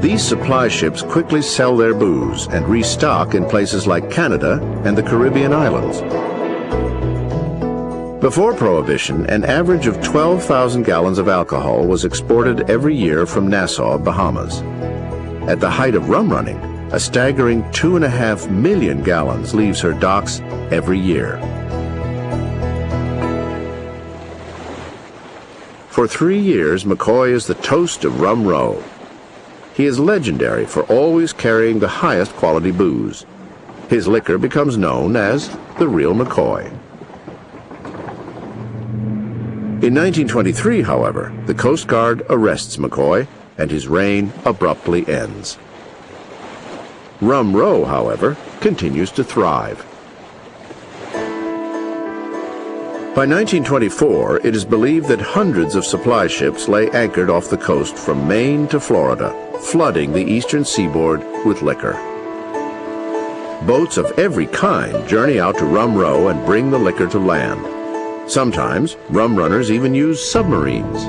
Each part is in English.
These supply ships quickly sell their booze and restock in places like Canada and the Caribbean islands. Before Prohibition, an average of 12,000 gallons of alcohol was exported every year from Nassau, Bahamas. At the height of rum running, a staggering 2.5 million gallons leaves her docks every year. For 3 years, McCoy is the toast of Rum Row. He is legendary for always carrying the highest quality booze. His liquor becomes known as the Real McCoy. In 1923, however, the Coast Guard arrests McCoy, and his reign abruptly ends. Rum Row, however, continues to thrive. By 1924, it is believed that hundreds of supply ships lay anchored off the coast from Maine to Florida, flooding the eastern seaboard with liquor. Boats of every kind journey out to Rum Row and bring the liquor to land. Sometimes, rum runners even use submarines.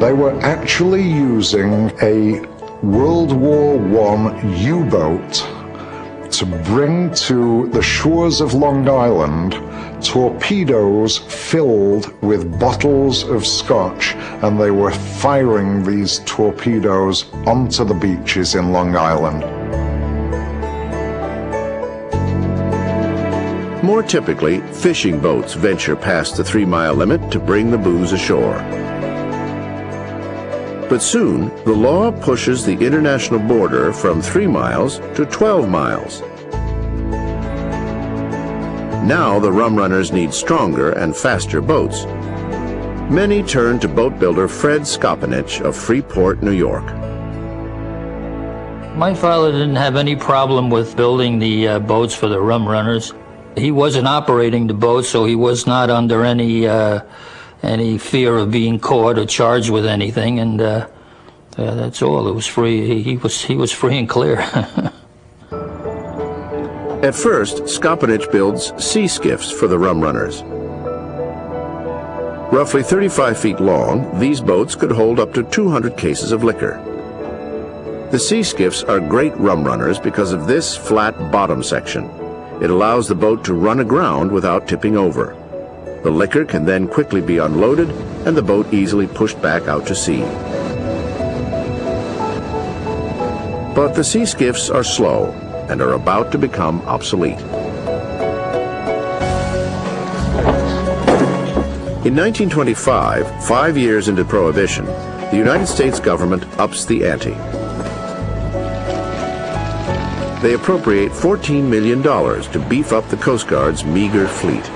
They were actually using a World War I U-boat to bring to the shores of Long Island torpedoes filled with bottles of scotch, and they were firing these torpedoes onto the beaches in Long Island. More typically, fishing boats venture past the 3-mile limit to bring the booze ashore. But soon, the law pushes the international border from 3 miles to 12 miles. Now the rum runners need stronger and faster boats. Many turn to boat builder Fred Skopinich of Freeport, New York. My father didn't have any problem with building the boats for the rum runners. He wasn't operating the boat, so he was not under any fear of being caught or charged with anything, and that's all. It was free. He was free and clear. At first, Skopinich builds sea skiffs for the rum runners. Roughly 35 feet long, these boats could hold up to 200 cases of liquor. The sea skiffs are great rum runners because of this flat bottom section. It allows the boat to run aground without tipping over. The liquor can then quickly be unloaded and the boat easily pushed back out to sea. But the sea skiffs are slow and are about to become obsolete. In 1925, 5 years into Prohibition, the United States government ups the ante. They appropriate $14 million to beef up the Coast Guard's meager fleet.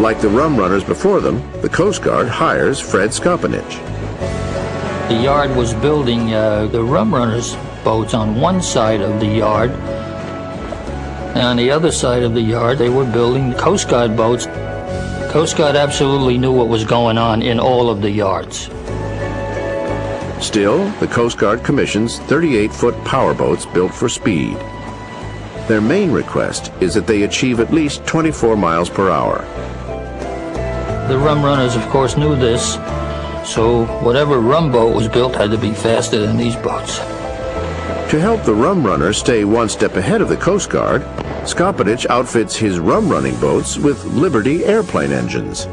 Like the rum runners before them, the Coast Guard hires Fred Skopinich. The yard was building the rum runners boats on one side of the yard, and on the other side of the yard they were building Coast Guard boats. Coast Guard absolutely knew what was going on in all of the yards. Still, the Coast Guard commissions 38-foot powerboats built for speed. Their main request is that they achieve at least 24 miles per hour. The rum runners, of course, knew this, so whatever rum boat was built had to be faster than these boats. To help the rum runners stay one step ahead of the Coast Guard, Skopinich outfits his rum-running boats with Liberty airplane engines.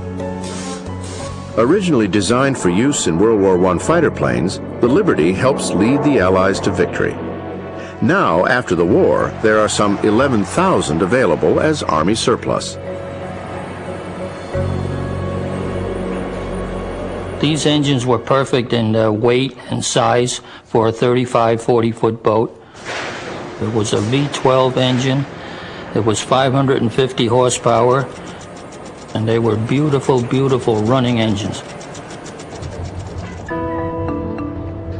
Originally designed for use in World War I fighter planes, the Liberty helps lead the Allies to victory. Now, after the war, there are some 11,000 available as Army surplus. These engines were perfect in weight and size for a 35, 40-foot boat. It was a V12 engine. It was 550 horsepower, and they were beautiful, beautiful running engines.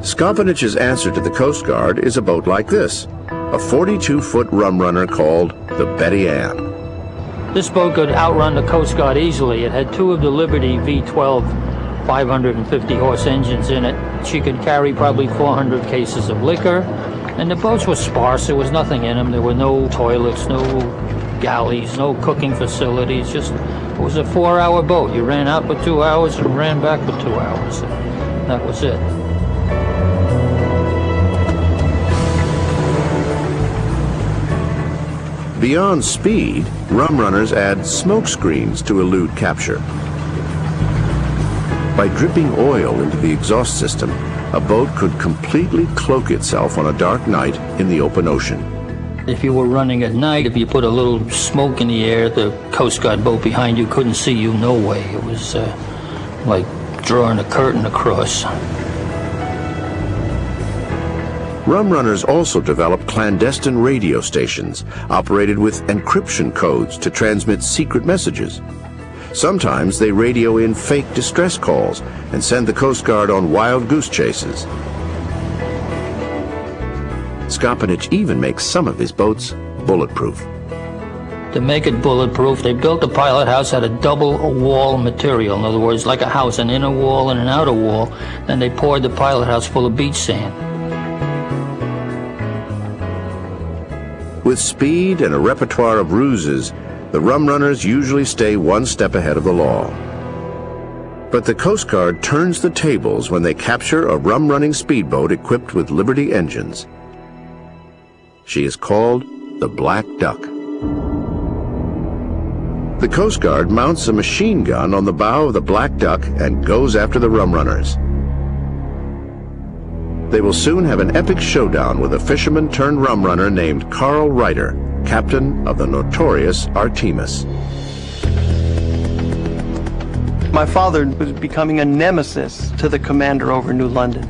Skopinich's answer to the Coast Guard is a boat like this, a 42-foot rum runner called the Betty Ann. This boat could outrun the Coast Guard easily. It had 2 of the Liberty V12 550 horse engines in it. She could carry probably 400 cases of liquor, and the boats were sparse. There was nothing in them. There were no toilets, no galleys, no cooking facilities. Just, it was a 4-hour boat. You ran out for 2 hours and ran back for 2 hours. That was it. Beyond speed, Rumrunners add smoke screens to elude capture. By dripping oil into the exhaust system, a boat could completely cloak itself on a dark night in the open ocean. If you were running at night, if you put a little smoke in the air, the Coast Guard boat behind you couldn't see you no way. It was like drawing a curtain across. Rumrunners also developed clandestine radio stations operated with encryption codes to transmit secret messages. Sometimes they radio in fake distress calls and send the Coast Guard on wild goose chases. Skopanich even makes some of his boats bulletproof. To make it bulletproof, they built the pilot house out of double wall material. In other words, like a house, an inner wall and an outer wall. Then they poured the pilot house full of beach sand. With speed and a repertoire of ruses, the Rumrunners usually stay one step ahead of the law. But the Coast Guard turns the tables when they capture a rum-running speedboat equipped with Liberty engines. She is called the Black Duck. The Coast Guard mounts a machine gun on the bow of the Black Duck and goes after the Rumrunners. They will soon have an epic showdown with a fisherman-turned-rum-runner named Carl Ryder, captain of the notorious Artemis. My father was becoming a nemesis to the commander over New London.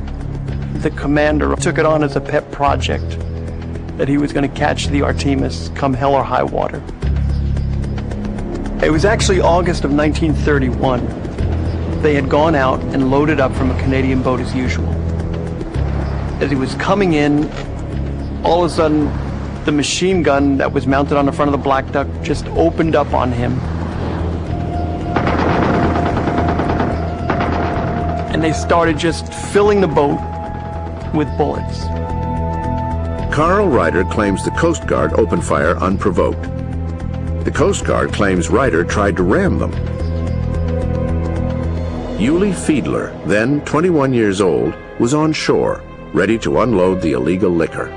The commander took it on as a pet project that he was going to catch the Artemis come hell or high water. It was actually August of 1931. They had gone out and loaded up from a Canadian boat as usual. As he was coming in, all of a sudden, the machine gun that was mounted on the front of the Black Duck just opened up on him. And they started just filling the boat with bullets. Carl Ryder claims the Coast Guard opened fire unprovoked. The Coast Guard claims Ryder tried to ram them. Yulie Fiedler, then 21 years old, was on shore, ready to unload the illegal liquor.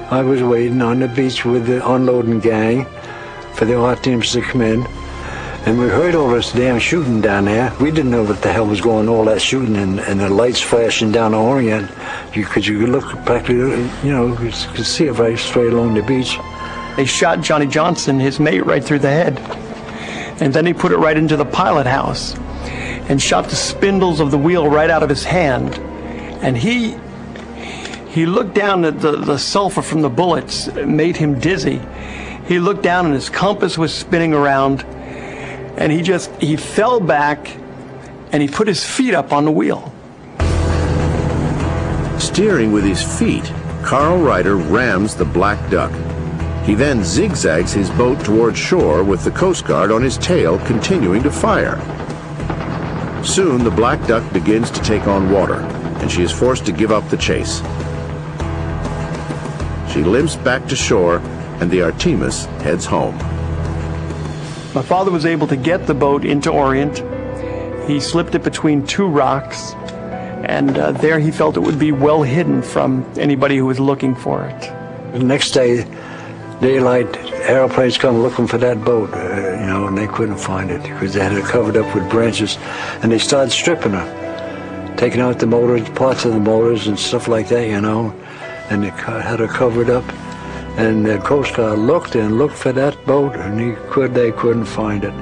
I was waiting on the beach with the unloading gang for the Artemis to come in, and we heard all this damn shooting down there. We didn't know what the hell was going on, all that shooting and the lights flashing down the Orient. You could look practically, you could see it right straight along the beach. They shot Johnny Johnson, his mate, right through the head. And then they put it right into the pilot house and shot the spindles of the wheel right out of his hand. And he looked down at the sulfur from the bullets. It made him dizzy. He looked down and his compass was spinning around, and he fell back and he put his feet up on the wheel. Steering with his feet, Carl Ryder rams the Black Duck. He then zigzags his boat toward shore with the Coast Guard on his tail continuing to fire. Soon the Black Duck begins to take on water, and she is forced to give up the chase. She limps back to shore, and the Artemis heads home. My father was able to get the boat into Orient. He slipped it between two rocks, and there he felt it would be well hidden from anybody who was looking for it. The next day, daylight, airplanes come looking for that boat, and they couldn't find it because they had it covered up with branches, and they started stripping her, taking out the motors, parts of the motors and stuff like that, and they had her covered up. And the Coast Guard looked for that boat, and they couldn't find it.